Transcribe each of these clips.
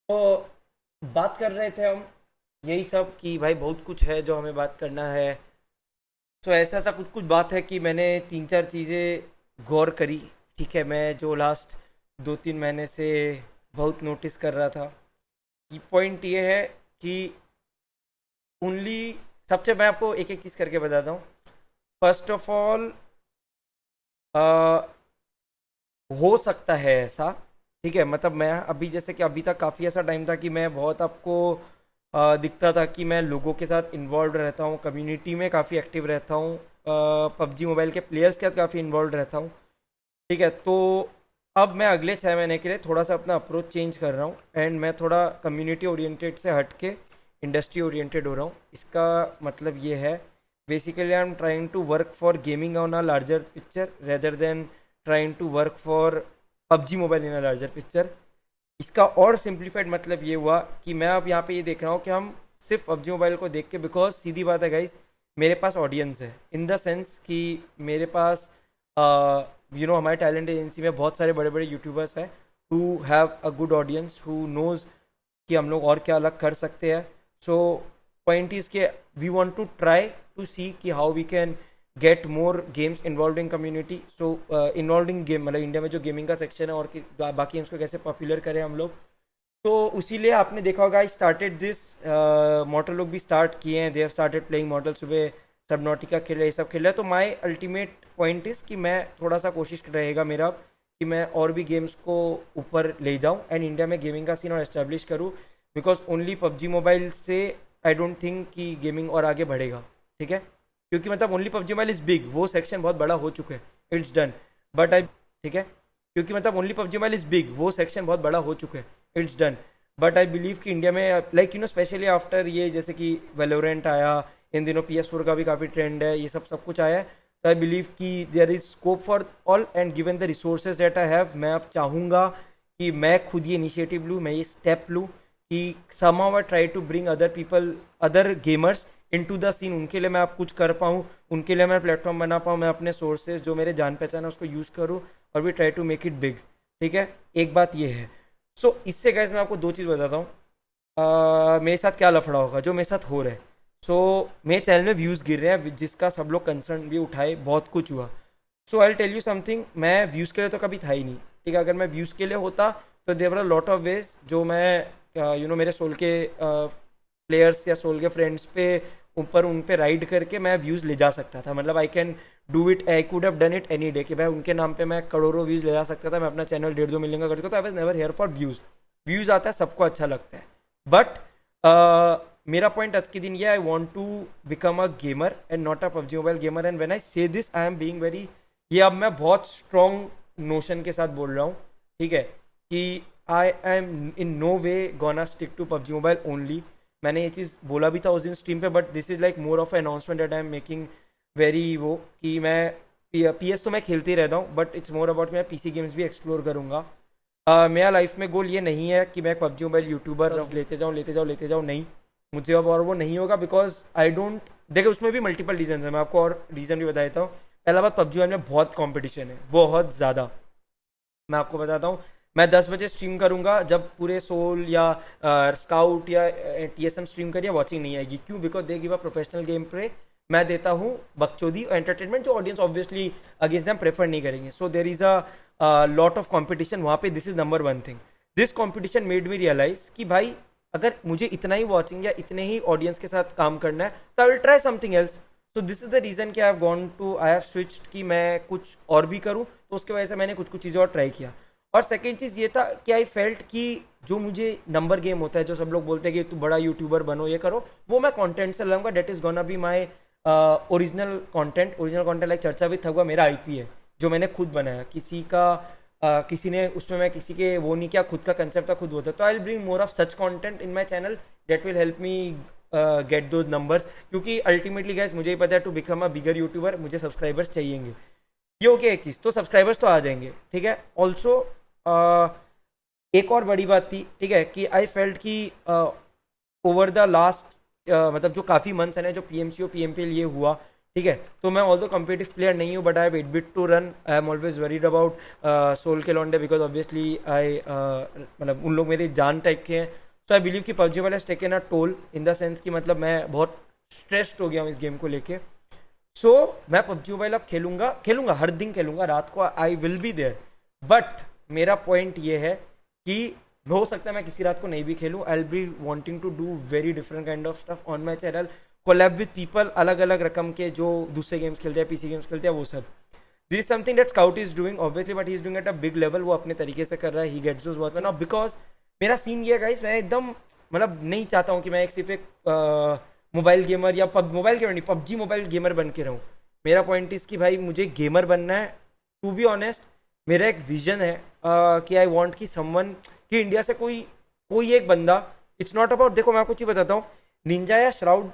तो बात कर रहे थे हम यही सब कि भाई बहुत कुछ है जो हमें बात करना है। तो ऐसा ऐसा कुछ कुछ बात है कि मैंने तीन चार चीज़ें गौर करी। ठीक है, मैं जो लास्ट 2-3 महीने से बहुत नोटिस कर रहा था कि पॉइंट ये है कि ओनली सबसे मैं आपको एक एक चीज़ करके बताता हूँ। फर्स्ट ऑफ ऑल, हो सकता है ऐसा। ठीक है, मतलब मैं अभी जैसे कि अभी तक काफ़ी ऐसा टाइम था कि मैं बहुत आपको दिखता था कि मैं लोगों के साथ इन्वॉल्व रहता हूँ, कम्युनिटी में काफ़ी एक्टिव रहता हूँ, पबजी मोबाइल के प्लेयर्स के साथ काफ़ी इन्वॉल्व रहता हूँ। ठीक है, तो अब मैं अगले 6 महीने के लिए थोड़ा सा अपना अप्रोच चेंज कर रहा हूँ एंड मैं थोड़ा कम्युनिटी ओरिएंटेड से हट के इंडस्ट्री ओरिएंटेड हो रहा हूँ। इसका मतलब ये है, basically I am trying to work for gaming on a larger picture rather than trying to work for PUBG mobile in a larger picture. इसका और सिंप्लीफाइड मतलब ये हुआ कि मैं अब यहाँ पे ये देख रहा हूँ कि हम सिर्फ पबजी मोबाइल को देख के, बिकॉज सीधी बात है गाइज, मेरे पास ऑडियंस है इन द सेंस कि मेरे पास हमारे टैलेंट एजेंसी में बहुत सारे बड़े बड़े यूट्यूबर्स हैं who have a good audience who knows कि हम लोग और क्या अलग कर सकते हैं। सो पॉइंट इज के we want to try to see कि how we can get more games involve in community. So involve in game मतलब इंडिया में जो गेमिंग का सेक्शन है और बाकी गेम्स को कैसे पॉपुलर करें हम लोग। तो उसीलिए आपने देखा होगा आई स्टार्टेड दिस। मॉडल लोग भी स्टार्ट किए हैं, they have started playing model, सुबह सबनॉटिका खेल रहे, ये सब खेल रहे हैं। तो माई अल्टीमेट पॉइंट इज कि मैं थोड़ा सा कोशिश रहेगा मेरा कि मैं और भी गेम्स को ऊपर ले जाऊं एंड इंडिया में गेमिंग का सीन और एस्टेब्लिश करूं। बिकॉज ओनली पबजी मोबाइल से आई डोंट थिंक कि गेमिंग और आगे बढ़ेगा। ठीक है, क्योंकि मतलब only PUBG mobile is big, वो सेक्शन बहुत बड़ा हो चुका है, इट्स डन। बट आई ठीक है, क्योंकि मतलब only PUBG mobile is big, वो सेक्शन बहुत बड़ा हो चुका है, it's done. But I believe कि इंडिया में लाइक स्पेशली आफ्टर ये जैसे कि वेलोरेंट आया, इन दिनों PS4 का भी काफ़ी ट्रेंड है, ये सब सब कुछ आया है। तो आई बिलीव कि there is scope for all and given the resources that I have, मैं अब चाहूँगा कि मैं खुद ये इनिशिएटिव लूँ, मैं ये स्टेप लूँ कि somehow I try to bring other people, other gamers into the scene. उनके लिए मैं आप कुछ कर पाऊँ, उनके लिए मैं प्लेटफॉर्म बना पाऊँ, मैं अपने सोर्सेज जो मेरे जान पहचान है उसको यूज़ करूँ और we try to make it big. ठीक है, एक बात ये है। इससे गैस मैं आपको दो चीज़ बताता हूँ। मेरे साथ क्या लफड़ा होगा जो मेरे साथ हो रहा है। मेरे चैनल में व्यूज़ गिर रहे हैं जिसका सब लोग कंसर्न भी उठाए, बहुत कुछ हुआ। आई टेल यू समथिंग, मैं व्यूज़ के लिए तो कभी था ही नहीं। ठीक है, अगर मैं व्यूज़ के लिए होता तो देवर अ लॉट ऑफ वेज जो मैं मेरे सोल के प्लेयर्स या सोल के फ्रेंड्स पे ऊपर उन पे राइड करके मैं व्यूज़ ले जा सकता था। मतलब I can do it, I could have done it any day कि भाई उनके नाम पे मैं करोड़ों व्यूज़ ले जा सकता था, मैं अपना चैनल 1.5-2 मिलियन का कर सकता। I was never here for views. Views आता है, सबको अच्छा लगता है। बट मेरा पॉइंट आज के दिन ये, I want to become a gamer and not a PUBG mobile gamer. And when I say this I am being very, ये अब मैं बहुत स्ट्रॉन्ग नोशन के साथ बोल रहा हूँ। ठीक है, कि I am in no way gonna stick to PUBG mobile only. मैंने ये चीज़ बोला भी था उस दिन स्ट्रीम पे, but this is like more of announcement that I am making very वो, कि मैं PS तो मैं खेलते ही रहता हूँ, बट इट्स मोर अबाउट मैं PC गेम्स भी एक्सप्लोर करूँगा। मेरा लाइफ में गोल ये नहीं है कि मैं पबजी मोबाइल यूट्यूबर लेते जाऊँ, नहीं। मुझे अब और वो नहीं होगा, बिकॉज आई डोंट, देखो उसमें भी मल्टीपल रीजन है, मैं आपको और रीज़न भी बता देता हूँ। पहला बात, पबजी मोबाइल में बहुत कंपटीशन है, बहुत ज़्यादा। मैं आपको बताता हूँ, मैं 10 बजे स्ट्रीम करूंगा जब पूरे सोल या स्काउट या TSM स्ट्रीम करिए, वॉचिंग नहीं आएगी। क्यों? Because they give a professional game play. मैं देता हूँ बकचोदी और एंटरटेनमेंट जो audience obviously against them prefer नहीं करेंगे। So there is a lot of competition वहाँ पे। This is number one thing. This competition made me realise कि भाई अगर मुझे इतना ही वॉचिंग या इतने ही ऑडियंस के साथ काम करना है तो I will try something else. तो दिस इज द रीजन कि आई हैव स्विच्ड कि मैं कुछ और भी करूँ। तो उसके वजह से मैंने कुछ कुछ चीज़ें और ट्राई किया। और सेकेंड चीज़ ये था कि आई फेल्ट कि जो मुझे नंबर गेम होता है, जो सब लोग बोलते हैं कि तू बड़ा यूट्यूबर बनो, ये करो, वो मैं कंटेंट से लाऊंगा। That is gonna be my original content. Original content like चर्चा भी था मेरा IP है जो मैंने खुद बनाया, किसी का किसी ने उसमें, मैं किसी के वो नहीं किया, खुद का कंसेप्ट था, खुद होता। तो I will bring more of such content in my channel that will help me get those numbers. क्योंकि अल्टीमेटली गाइस मुझे ही पता है, to become a bigger YouTuber मुझे सब्सक्राइबर्स चाहिएंगे। ये हो गया एक चीज़, तो सब्सक्राइबर्स तो आ जाएंगे। ठीक है, ऑल्सो एक और बड़ी बात थी, ठीक है, कि आई फेल्ट कि ओवर द लास्ट मतलब जो काफ़ी मंथ्स है ना, जो PMC और PMPL ये हुआ, ठीक है। तो मैं ऑल्दो कम्पिटिटिव प्लेयर नहीं हूँ, but I have 8 bit to run. I am always worried about Soul के लॉन्डे, बिकॉज ऑब्वियसली आई मतलब उन लोग मेरी जान टाइप के हैं। सो आई बिलीव कि पबजी वाले taken a toll in the sense कि मतलब मैं बहुत स्ट्रेस्ड हो गया हूँ इस गेम को लेके। सो मैं पबजी मोबाइल अब खेलूंगा, खेलूंगा हर दिन खेलूंगा रात को, I will be there. But मेरा पॉइंट ये है कि हो सकता है मैं किसी रात को नहीं भी खेलूं, I will be wanting to do very different kind of stuff on my channel, collab with people अलग अलग रकम के जो दूसरे गेम्स खेलते हैं, पीसी गेम्स खेलते हैं, वो सब। This is something that Scout is doing obviously, but he is doing at a big level. वो अपने तरीके से कर रहा है, he gets those work now. Because मेरा सीन ये है गाइस, मैं एकदम मतलब नहीं चाहता हूँ कि मैं एक सिर्फ एक मोबाइल गेमर या मोबाइल गेमर नहीं, पबजी मोबाइल गेमर बन के रहूँ। मेरा पॉइंट इज कि भाई मुझे गेमर बनना है। टू बी ऑनेस्ट मेरा एक विजन है कि आई वांट कि समवन, कि इंडिया से कोई कोई एक बंदा, इट्स नॉट अबाउट, देखो मैं आपको चीज बताता हूँ, निंजा या Shroud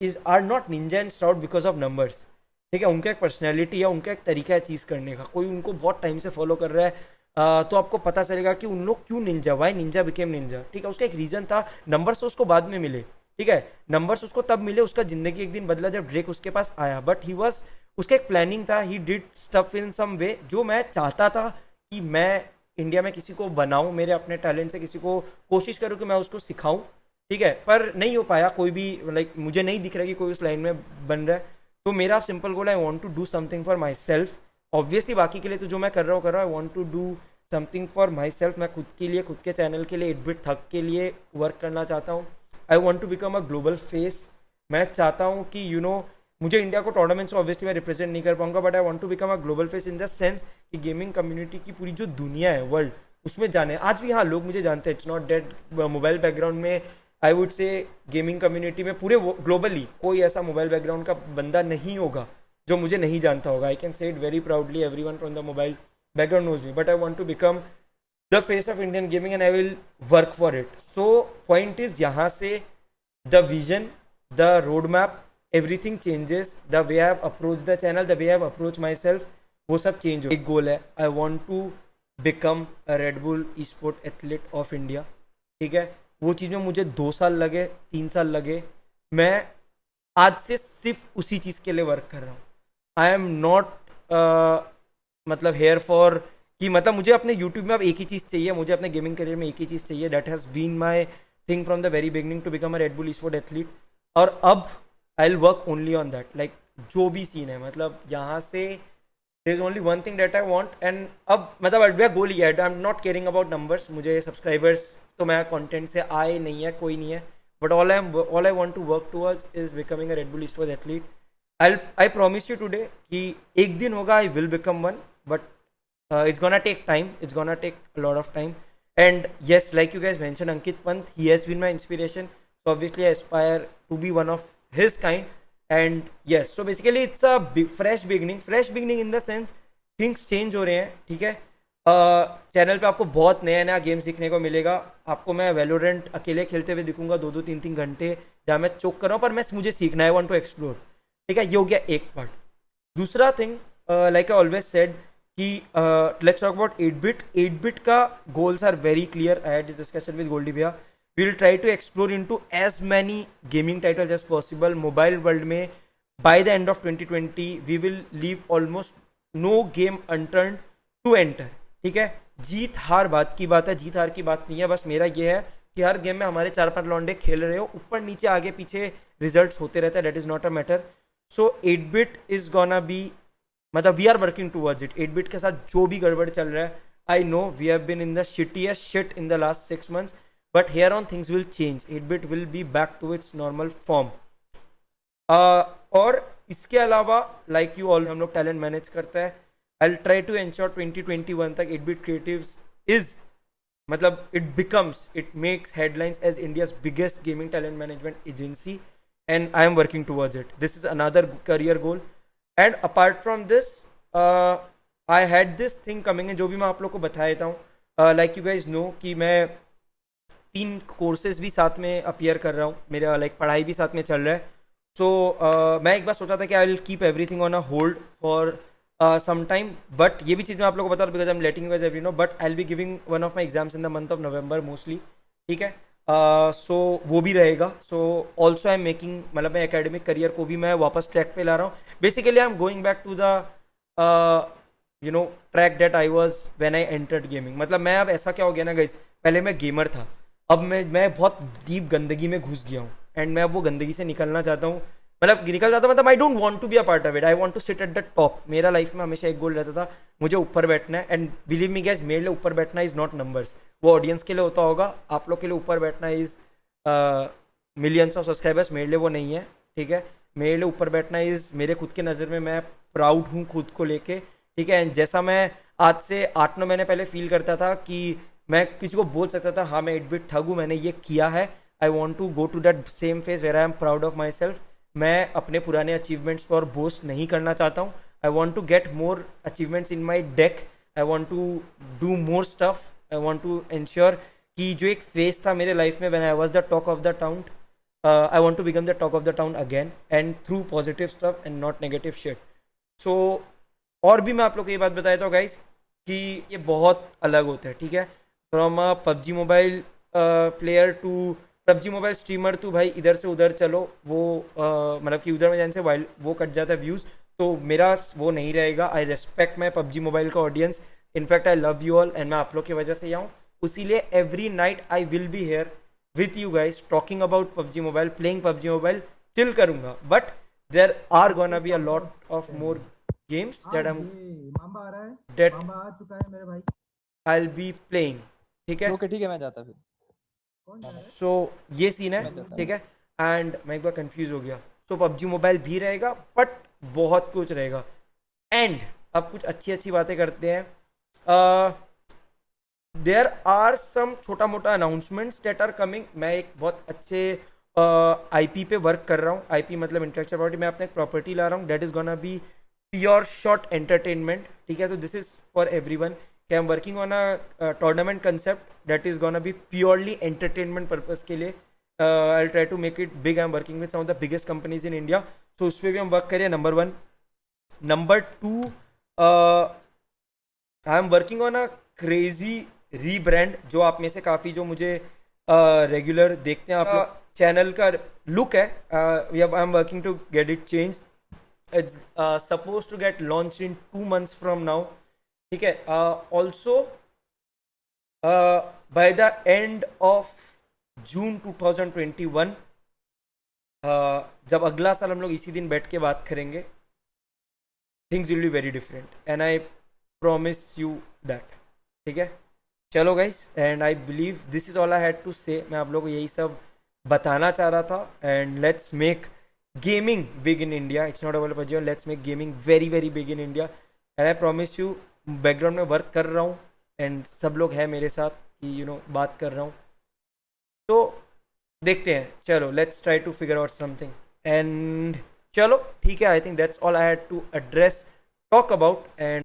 is are not Ninja and Shroud because of numbers. ठीक है, उनका एक पर्सनैलिटी है, उनका एक तरीका है चीज़ करने का। कोई उनको बहुत टाइम से फॉलो कर रहा है तो आपको पता चलेगा कि उन लोग क्यों Ninja, why Ninja became Ninja. ठीक है, उसका एक रीजन था। नंबर्स तो उसको बाद में मिले, ठीक है, नंबर्स उसको तब मिले, उसका जिंदगी एक दिन बदला जब ड्रेक उसके पास आया। बट ही वॉज, उसका एक प्लानिंग था, ही डिड स्टफ इन सम वे जो मैं चाहता था कि मैं इंडिया में किसी को बनाऊं, मेरे अपने टैलेंट से किसी को कोशिश करूं कि मैं उसको सिखाऊं। ठीक है, पर नहीं हो पाया, कोई भी लाइक मुझे नहीं दिख रहा कि कोई उस लाइन में बन रहा है। तो मेरा simple goal, I want to do something for myself. Obviously बाकी के लिए तो जो मैं कर रहा हूँ I want to do something for myself. मैं खुद के लिए, खुद के चैनल के लिए, 8 बिट थक के लिए वर्क करना चाहता हूँ। I want to become a global face. मैं चाहता हूँ कि मुझे इंडिया को टूर्नामेंट्स में ऑब्वियसली मैं रिप्रेजेंट नहीं कर पाऊंगा, but I want to become a global face in the sense कि गेमिंग कम्युनिटी की पूरी जो दुनिया है, वर्ल्ड, उसमें जाने। आज भी हाँ लोग मुझे जानते हैं, it's not that. Mobile background में I would say gaming community में पूरे ग्लोबली कोई ऐसा मोबाइल बैकग्राउंड का बंदा नहीं होगा जो मुझे नहीं जानता होगा। I can say it very proudly, everyone from the mobile background knows me, but I want to become the face of Indian gaming and I will work for it. So point is यहाँ से the vision, the roadmap, everything changes. The way I have approached the channel, the way I have approached myself, वो सब change हो। एक goal है, I want to become a Red Bull e-sport athlete of India। ठीक है, वो चीज़ में मुझे 2 साल लगे, 3 साल लगे, मैं आज से सिर्फ उसी चीज़ के लिए वर्क कर रहा हूँ। आई एम नॉट मतलब हेयर फॉर कि मतलब मुझे अपने यूट्यूब में अब एक ही चीज़ चाहिए, मुझे अपने गेमिंग करियर में एक ही चीज़ चाहिए। That has been my thing from the very beginning, to become a Red Bull esport athlete. और अब I will work only on that. Like जो भी सीन है, मतलब यहाँ से there is only one thing that I want. And अब मतलब मेरा गोल ही है, I am not caring about numbers. मुझे सब्सक्राइबर्स तो मैं कंटेंट से आए नहीं है, कोई नहीं है, but all I want to work towards is becoming a Red Bull esport athlete. I promise you today कि एक दिन होगा, I will become one, but it's gonna take time, it's gonna take a lot of time. And yes, like you guys mentioned, Ankit Pant, he has been my inspiration, so obviously I aspire to be one of his kind. And yes, so basically it's a fresh beginning in the sense things change हो रहे हैं। ठीक है, channel पे आपको बहुत नया नया गेम्स दिखने को मिलेगा। आपको मैं वैलोरेंट अकेले खेलते हुए दिखूंगा 2-2 3-3 घंटे, जहाँ मैं चोक कर रहा हूँ, पर मैं मुझे सीखना है, आई वांट टू एक्सप्लोर। ठीक है, ये हो गया एक पार्ट। दूसरा thing, like I always said कि let's talk about 8 bit. 8 bit का goals are very clear. I had this discussion with Goldy भैया। We will try to explore into as many gaming titles as possible mobile world में। By the end of 2020 we will leave almost no game unturned to enter. ठीक है, जीत हार बात की बात है, जीत हार की बात नहीं है। बस मेरा ये है कि हर गेम में हमारे 4-5 लौंडे खेल रहे हो, ऊपर नीचे आगे पीछे रिजल्ट्स होते रहते हैं, that is not a matter. So 8 bit is gonna be, मतलब we are working towards it. 8 bit के साथ जो भी गड़बड़ चल रहा है, I know we have been in the shittiest shit in the last 6 months, but here on things will change. 8 bit will be back to its normal form. और इसके अलावा लाइक यू ऑल, हम लोग टैलेंट मैनेज करते हैं। I will try to ensure 2021 तक 8 bit creatives is, मतलब it becomes, it makes headlines as India's biggest gaming talent management agency, and I am working towards it. This is another career goal. And apart from this, I had this thing coming in, जो भी मैं आप लोग को बता देता हूँ। Like you guys know कि मैं 3 कोर्सेज भी साथ में अपीयर कर रहा हूँ, मेरा लाइक पढ़ाई भी साथ में चल रहा है। सो मैं एक बार सोचा था कि I will keep everything on a hold for some time, but ये भी चीज़ मैं आप लोगों को बता रहा हूँ because I am letting you guys every know, but I will be giving one of my exams in the month of November mostly. ठीक है, सो वो भी रहेगा. So also I am making, मतलब मैं एकेडमिक करियर को भी मैं वापस ट्रैक पे ला रहा हूँ. Basically I am going back to the you know track that I was when I entered gaming. मतलब मैं अब ऐसा क्या हो गया ना गाइस, पहले मैं गेमर था, अब मैं बहुत डीप गंदगी में घुस गया हूँ एंड मैं अब वो गंदगी से निकलना चाहता हूँ. मतलब निकल जाता, मतलब I don't want to be a part of it, I want to sit at the top. मेरा लाइफ में हमेशा एक गोल रहता था, मुझे ऊपर बैठना है. एंड बिलीव मी गाइस, मेरे लिए ऊपर बैठना इज नॉट नंबर्स. वो ऑडियंस के लिए होता होगा, आप लोग के लिए ऊपर बैठना इज मिलियंस ऑफ सब्सक्राइबर्स. मेरे लिए वो नहीं है, ठीक है. मेरे लिए ऊपर बैठना इज, मेरे खुद के नज़र में मैं प्राउड हूँ खुद को लेके, ठीक है. एंड जैसा मैं आज से 8-9 महीने पहले फील करता था कि मैं किसी को बोल सकता था हाँ मैं 8 बिट ठग हूँ, मैंने ये किया है. I want to go to that same phase where I am proud of myself. मैं अपने पुराने अचीवमेंट्स पर बोस्ट नहीं करना चाहता हूँ. I want to get more achievements in my deck. I want to do more stuff. I want to ensure कि जो एक फेज था मेरे लाइफ में when I was the talk of the town, I want to become the talk of the town again and through positive stuff and not negative shit. So और भी मैं आप लोग को ये बात बताया था गाइज कि ये बहुत अलग होता है, ठीक है. From a PUBG mobile player to PUBG mobile streamer, तो भाई इधर से उधर चलो, वो मतलब कि उधर में जाने से वाइल वो कट जाता है व्यूज़. तो मेरा वो नहीं रहेगा. I respect my PUBG mobile का audience. In fact I love you all and मैं आप लोग की वजह से ही आऊँ. उसीलिए every night I will be here with you guys talking about PUBG mobile, playing PUBG mobile. Chill करूंगा, but there are gonna be a lot of more games that I'm ये मामा आ रहा है, that मामा आ चुका है मेरे भाई. I'll be playing. ठीक है. ओके ठीक है, मैं जाता फिर। कौन जा रहा है? सो ये सीन है, मैं जाता ठीक है. एंड मैं एक बार कंफ्यूज हो गया. सो पबजी मोबाइल भी रहेगा, बट बहुत कुछ रहेगा. एंड अब कुछ अच्छी अच्छी बातें करते हैं. देयर आर सम छोटा मोटा अनाउंसमेंट्स डेट आर कमिंग. मैं एक बहुत अच्छे आईपी पे वर्क कर रहा हूँ. आईपी मतलब इंटेलेक्चुअल प्रॉपर्टी. मैं अपने एक प्रॉपर्टी ला रहा हूँ that is gonna be pure shot entertainment, ठीक है. तो this is for everyone. I am working on a tournament concept that is gonna be purely entertainment purpose के लिए. I try to make it big. I am working with some of the biggest companies in India. So उस पर भी हम work करें. Number 1. Number 2, I am working on a crazy rebrand. जो आप में से काफ़ी जो मुझे रेगुलर देखते हैं, आप लोग चैनल का लुक है. I am working to get it change. It's supposed to get launched in 2 months from now. ठीक है. Also by the end of June 2021, जब अगला साल हम लोग इसी दिन बैठ के बात करेंगे, things will be very different and I promise you that. ठीक है. चलो guys, and I believe this is all I had to say. मैं आप लोगों को यही सब बताना चाह रहा था. And let's make gaming big in India. It's not about PUBG. Let's make gaming very very big in India. And I promise you, background में वर्क कर रहा हूँ एंड सब लोग हैं मेरे साथ कि यू नो बात कर रहा हूँ. तो देखते हैं. चलो let's try to figure out something. And चलो ठीक है. I think that's all I had to address talk about. And